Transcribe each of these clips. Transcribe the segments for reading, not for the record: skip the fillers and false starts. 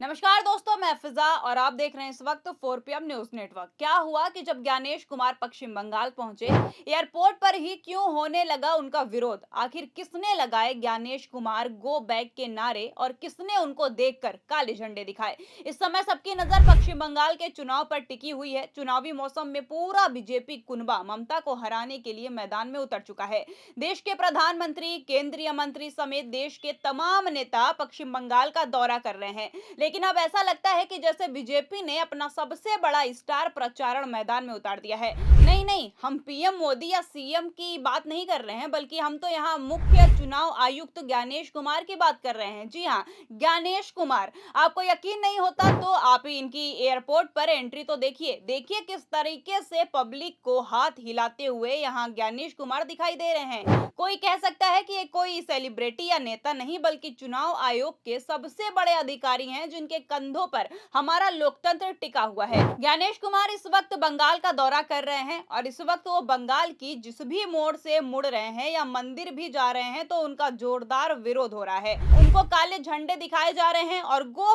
नमस्कार दोस्तों, मैं फिजा और आप देख रहे हैं इस वक्त 4 PM न्यूज नेटवर्क। क्या हुआ कि जब ज्ञानेश कुमार पश्चिम बंगाल पहुंचे, एयरपोर्ट पर ही क्यों होने लगा उनका विरोध? आखिर किसने लगाए ज्ञानेश कुमार गो बैक के नारे और किसने उनको देखकर काले झंडे दिखाए? इस समय सबकी नजर पश्चिम बंगाल के चुनाव पर टिकी हुई है। चुनावी मौसम में पूरा बीजेपी कुनबा ममता को हराने के लिए मैदान में उतर चुका है। देश के प्रधानमंत्री, केंद्रीय मंत्री समेत देश के तमाम नेता पश्चिम बंगाल का दौरा कर रहे हैं। लेकिन अब ऐसा लगता है कि जैसे बीजेपी ने अपना सबसे बड़ा स्टार प्रचारण मैदान में उतार दिया है। नहीं नहीं, हम पीएम मोदी या सीएम की बात नहीं कर रहे हैं, बल्कि हम तो यहाँ मुख्य चुनाव आयुक्त ज्ञानेश कुमार की बात कर रहे हैं। जी हाँ, ज्ञानेश कुमार। आपको यकीन नहीं होता तो आप इनकी एयरपोर्ट पर एंट्री तो देखिए। देखिए किस तरीके से पब्लिक को हाथ हिलाते हुए यहाँ ज्ञानेश कुमार दिखाई दे रहे हैं। कोई कह सकता है कि ये कोई सेलिब्रिटी या नेता नहीं, बल्कि चुनाव आयोग के सबसे बड़े अधिकारी हैं, जिनके कंधों पर हमारा लोकतंत्र टिका हुआ है। ज्ञानेश कुमार इस वक्त बंगाल का दौरा कर रहे हैं और इस वक्त वो बंगाल की जिस भी मोड़ से मुड़ रहे हैं या मंदिर भी जा रहे हैं, तो उनका जोरदार विरोध हो रहा है। उनको काले झंडे दिखाए जा रहे हैं और गो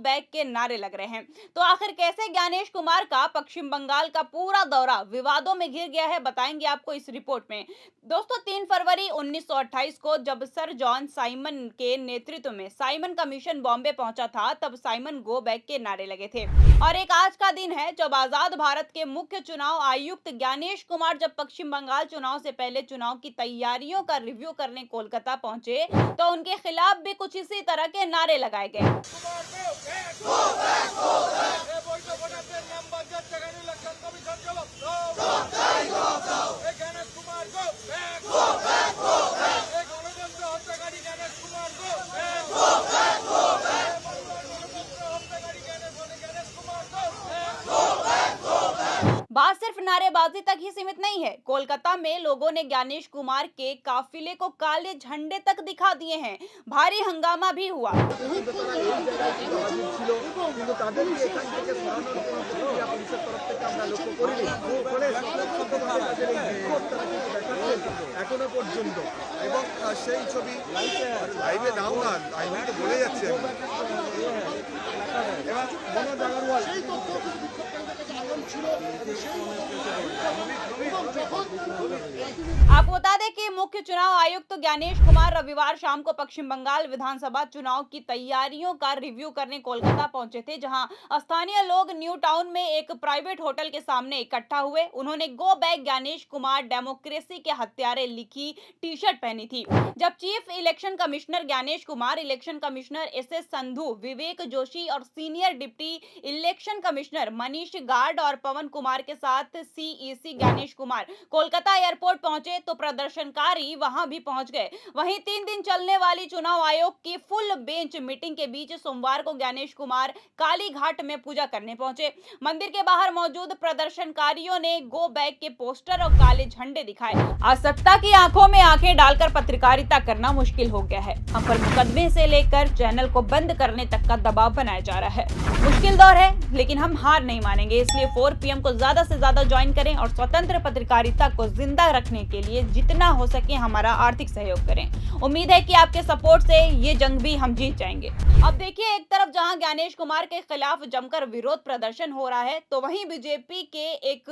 बैक के नारे लग रहे हैं। तो आखिर कैसे ज्ञानेश कुमार का पश्चिम बंगाल का पूरा दौरा विवादों में घिर गया है, बताएंगे आपको इस रिपोर्ट में। दोस्तों, 3 फरवरी 1928 को जब सर जॉन साइमन के नेतृत्व में साइमन कमीशन बॉम्बे पहुंचा था, तब साइमन गो बैक के नारे लगे थे। और एक आज का दिन है जब आजाद भारत के मुख्य चुनाव आयुक्त ज्ञानेश कुमार जब पश्चिम बंगाल चुनाव से पहले चुनाव की तैयारियों का रिव्यू करने कोलकाता पहुंचे, तो उनके खिलाफ भी कुछ इसी तरह के नारे लगाए गए। बात सिर्फ नारेबाजी तक ही सीमित नहीं है। कोलकाता में लोगों ने ज्ञानेश कुमार के काफिले को काले झंडे तक दिखा दिए हैं। भारी हंगामा भी हुआ। এখনো পর্যন্ত এবং সেই ছবি লাইভে দাও না, লাইভে তো বলে যাচ্ছে এবার মনোজ আগরওয়াল आपको बता दें कि मुख्य चुनाव आयुक्त ज्ञानेश कुमार रविवार शाम को पश्चिम बंगाल विधानसभा चुनाव की तैयारियों का रिव्यू करने कोलकाता पहुंचे थे, जहां स्थानीय लोग न्यू टाउन में एक प्राइवेट होटल के सामने इकट्ठा हुए। उन्होंने go back Gyanesh Kumar democracy के हत्यारे लिखी टी शर्ट पहनी थी। जब chief election commissioner Gyanesh Kumar, election commissioner S Sandhu, Vivek Joshi और senior deputy election commissioner Manish Garg और पवन कुमार के साथ सीईसी ज्ञानेश कुमार कोलकाता एयरपोर्ट पहुंचे, तो प्रदर्शनकारी वहां भी पहुंच गए। वहीं 3 दिन चलने वाली चुनाव आयोग की फुल बेंच मीटिंग के बीच सोमवार को ज्ञानेश कुमार काली घाट में पूजा करने पहुंचे। मंदिर के बाहर मौजूद प्रदर्शनकारियों ने गो बैक के पोस्टर और काले झंडे दिखाए। आज सत्ता की आंखों में आंखें डालकर पत्रकारिता करना मुश्किल हो गया है। हम पर मुकदमे से लेकर चैनल को बंद करने तक का दबाव बनाया जा रहा है। मुश्किल दौर है, लेकिन हम हार नहीं मानेंगे। इसलिए 4 PM को ज्यादा से ज्यादा ज्वाइन करें और स्वतंत्र पत्रकारिता को जिंदा रखने के लिए जितना हो सके हमारा आर्थिक सहयोग करें। उम्मीद है कि आपके सपोर्ट से ये जंग भी हम जीत जाएंगे। अब देखिए, एक तरफ जहां ज्ञानेश कुमार के खिलाफ जमकर विरोध प्रदर्शन हो रहा है, तो वहीं बीजेपी के एक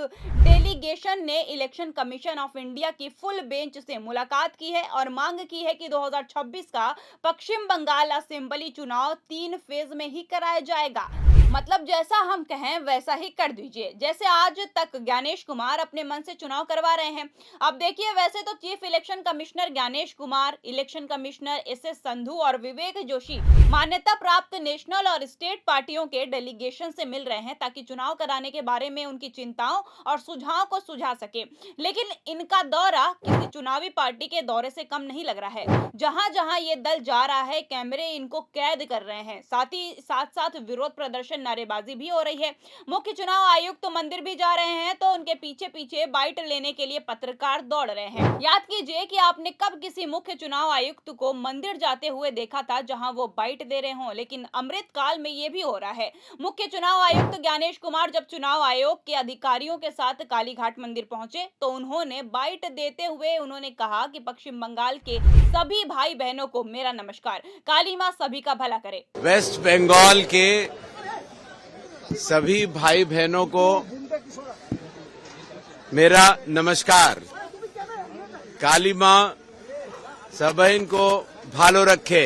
डेलीगेशन ने इलेक्शन कमीशन ऑफ इंडिया की फुल बेंच से मुलाकात की है और मांग की है कि 2026 का पश्चिम बंगाल असेंबली चुनाव 3 फेज में ही कराया जाएगा। मतलब जैसा हम कहें वैसा ही कर दीजिए। जैसे आज तक ज्ञानेश कुमार अपने मन से चुनाव करवा रहे हैं। अब देखिए, वैसे तो chief election commissioner Gyanesh Kumar, election commissioner S Sandhu और विवेक जोशी मान्यता प्राप्त नेशनल और स्टेट पार्टियों के डेलीगेशन से मिल रहे हैं, ताकि चुनाव कराने के बारे में उनकी चिंताओं और सुझाव को सुझा सके। लेकिन इनका दौरा किसी चुनावी पार्टी के दौरे से कम नहीं लग रहा है। जहां जहां ये दल जा रहा है, कैमरे इनको कैद कर रहे हैं। साथ ही साथ विरोध प्रदर्शन प्रदर्शन, नारेबाजी भी हो रही है। मुख्य चुनाव आयुक्त तो मंदिर भी जा रहे हैं तो उनके पीछे पीछे बाइट लेने के लिए पत्रकार दौड़ रहे हैं। याद कीजिए कि आपने कब किसी मुख्य चुनाव आयुक्त को मंदिर जाते हुए देखा था जहां वो बाइट दे रहे हों, लेकिन अमृतकाल में ये भी हो रहा है। मुख्य चुनाव आयुक्त ज्ञानेश कुमार जब चुनाव आयोग के अधिकारियों के साथ कालीघाट मंदिर पहुंचे तो उन्होंने बाइट देते हुए उन्होंने कहा कि पश्चिम बंगाल के सभी भाई बहनों को मेरा नमस्कार, काली मां सभी का भला करे। वेस्ट बंगाल के सभी भाई बहनों को मेरा नमस्कार। काली मां सबइन को भालो रखे।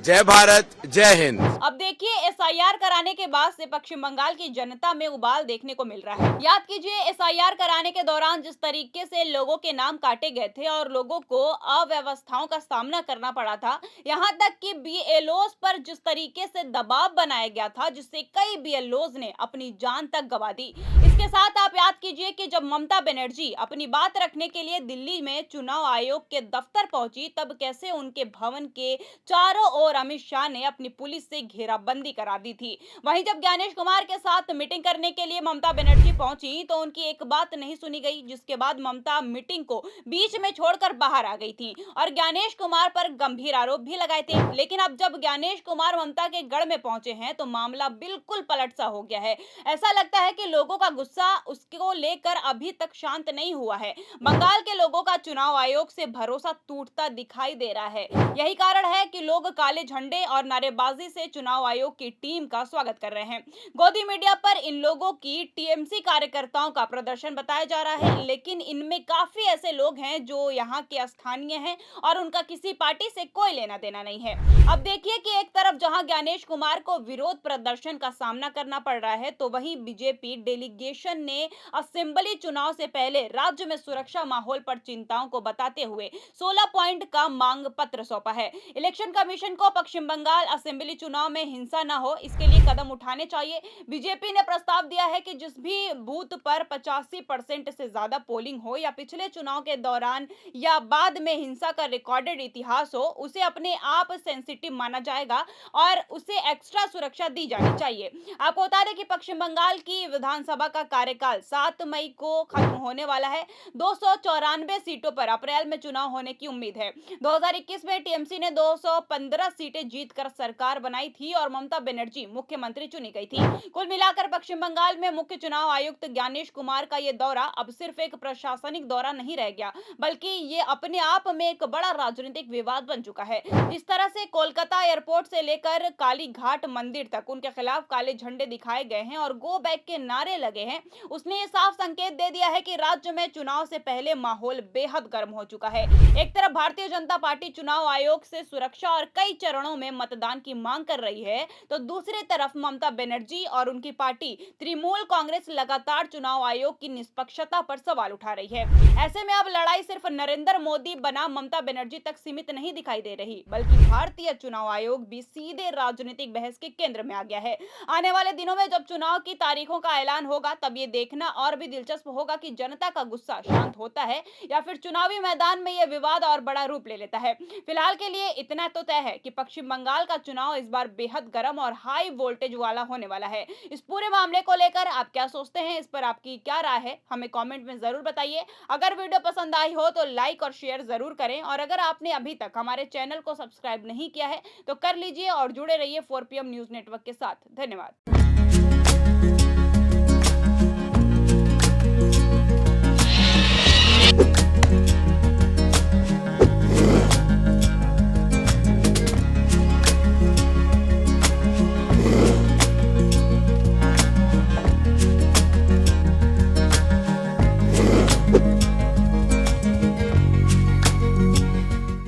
जय भारत, जय हिंद। अब देखिए, एसआईआर कराने के बाद से पश्चिम बंगाल की जनता में उबाल देखने को मिल रहा है। याद कीजिए, एसआईआर कराने के दौरान जिस तरीके से लोगों के नाम काटे गए थे और लोगों को अव्यवस्थाओं का सामना करना पड़ा था, यहां तक कि बीएलओज पर जिस तरीके से दबाव बनाया गया था, जिससे कई बीएलओज ने अपनी जान तक गंवा दी। इसके साथ आप याद कीजिए कि जब ममता बनर्जी अपनी बात रखने के लिए दिल्ली में चुनाव आयोग के दफ्तर पहुंची, तब कैसे उनके भवन के चारों ओर अमित शाह ने अपनी पुलिस से घेराबंदी करा दी थी। वहीं जब ज्ञानेश कुमार के साथ मीटिंग करने के लिए ममता बनर्जी पहुंची तो उनकी एक बात नहीं सुनी गई, जिसके बाद ममता मीटिंग को बीच में छोड़कर बाहर आ गई थी और ज्ञानेश कुमार पर गंभीर आरोप भी लगाए थे। लेकिन अब जब ज्ञानेश कुमार ममता के गढ़ में पहुंचे हैं तो मामला बिल्कुल पलट सा हो गया है। ऐसा लगता है कि लोगों का गुस्सा उसको लेकर अभी तक शांत नहीं हुआ है। बंगाल के लोगों का चुनाव आयोग से भरोसा टूटता दिखाई दे रहा है। यही कारण है कि लोग काले झंडे और नारेबाजी से चुनाव आयोग की टीम का स्वागत कर रहे हैं। गोदी मीडिया पर इन लोगों की टीएमसी कार्यकर्ताओं का प्रदर्शन बताया जा रहा है, लेकिन इनमें काफी ऐसे लोग हैं जो यहाँ के स्थानीय हैं और उनका किसी पार्टी से कोई लेना देना नहीं है। अब देखिए कि एक तरफ जहां ज्ञानेश कुमार को विरोध प्रदर्शन का सामना करना पड़ रहा है, तो वहीं बीजेपी डेलीगेशन ने असेंबली चुनाव से पहले राज्य में सुरक्षा माहौल पर चिंताओं को बताते हुए 16 पॉइंट का मांग पत्र सौंपा है। इलेक्शन कमीशन को पश्चिम बंगाल असेंबली चुनाव में हिंसा न हो, इसके लिए कदम उठाने चाहिए। बीजेपी ने प्रस्ताव दिया है कि जिस भी बूथ पर 85% से ज्यादा पोलिंग हो या पिछले चुनाव के दौरान या बाद में हिंसा का रिकॉर्डेड इतिहास हो, उसे अपने आप सेंसिटिव माना जाएगा और उसे एक्स्ट्रा सुरक्षा दी जानी चाहिए। आपको बता दें कि पश्चिम बंगाल की विधानसभा का कार्यकाल 7 मई को खत्म होने वाला है। 294 सीटों पर अप्रैल में चुनाव होने की उम्मीद है। 2021 में टीएमसी ने 215 सीटें जीतकर सरकार बनाई थी और ममता बनर्जी मुख्यमंत्री चुनी गई थी। कुल मिलाकर पश्चिम बंगाल में मुख्य चुनाव आयुक्त ज्ञानेश कुमार का ये दौरा अब सिर्फ एक प्रशासनिक दौरा नहीं रह गया, बल्कि ये अपने आप में एक बड़ा राजनीतिक विवाद बन चुका है। जिस तरह से कोलकाता एयरपोर्ट से लेकर कालीघाट मंदिर तक उनके खिलाफ काले झंडे दिखाए गए हैं और गो बैक के नारे लगे हैं, उसने ये साफ संकेत दे दिया है कि राज्य में चुनाव से पहले माहौल बेहद गर्म हो चुका है। एक तरफ भारतीय जनता पार्टी चुनाव आयोग से सुरक्षा और कई चरणों में मतदान की मांग कर रही है, तो दूसरी तरफ ममता बनर्जी और उनकी पार्टी तृणमूल कांग्रेस लगातार चुनाव आयोग की निष्पक्षता पर सवाल उठा रही है। ऐसे में अब लड़ाई सिर्फ नरेंद्र मोदी बनाम ममता बनर्जी तक सीमित नहीं दिखाई दे रही, बल्कि भारतीय चुनाव आयोग भी सीधे राजनीतिक बहस के केंद्र में आ गया है। आने वाले दिनों में जब चुनाव की तारीखों का ऐलान होगा, तब ये देखना और भी दिलचस्प होगा कि जनता का गुस्सा शांत होता है या फिर चुनावी मैदान में यह विवाद और बड़ा रूप ले लेता है। फिलहाल के लिए इतना तो तय है कि पश्चिम बंगाल का चुनाव इस बार बेहद गर्म और हाई वोल्टेज वाला होने वाला है। इस पूरे मामले को लेकर आप क्या सोचते हैं, इस पर आपकी क्या राय है, हमें कमेंट में जरूर बताइए। अगर वीडियो पसंद आई हो तो लाइक और शेयर जरूर करें और अगर आपने अभी तक हमारे चैनल को सब्सक्राइब नहीं किया है तो कर लीजिए और जुड़े रहिए 4PM न्यूज नेटवर्क के साथ। धन्यवाद।